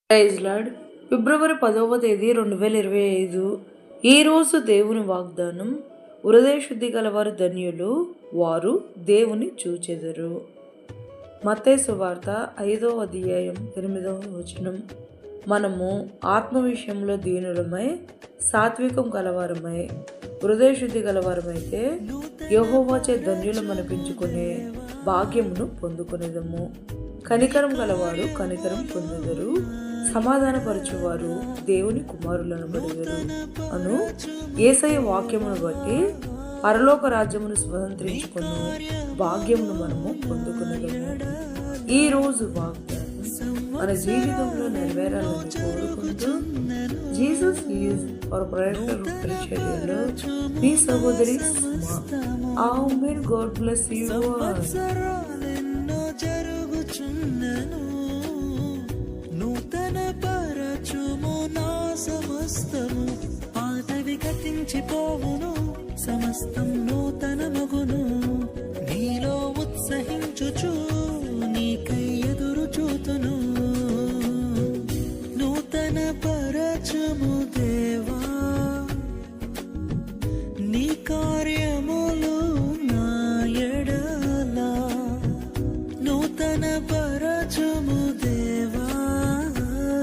Praise lord. ఫిబ్రవరి 10వ తేదీ 2025. ఈరోజు దేవుని వాగ్దానం, హృదయ శుద్ధి గలవారు ధన్యులు, వారు దేవుని చూచెదరు. మత్తయి సువార్త 5వ అధ్యాయం 8వ వచనం. మనము ఆత్మ విషయంలో దీనులమై, సాత్వికం గలవారమై, హృదయ శుద్ధి గలవారమైతే యెహోవాచే ధన్యులం అనిపించుకునే భాగ్యమును పొందుకునేదము. కనికరం గలవారు కనికరం పొందెదరు, సమాధానపరచువారు దేవుని కుమారులను బడిగరు అను యేసయ్య వాక్యమును బట్టి పరలోక రాజ్యమును స్వతంత్రించుకున్న భాగ్యమును మనము పొందుకునేదము. ఈ రోజు వాగ్దానం మన జీవితంలో నెరవేరాలని కోరుకుంటూ, జీసస్ ఈజ్ అవర్ ప్రొటెక్టర్ పరిచర్యలో మీ సహోదరి సుమా. Amen. God bless you all. నూతన పరచుము నా సమస్తము, పాతవి గతించిపోవును, సమస్తం నూతన మగును. నీలో ఉత్సహించుచు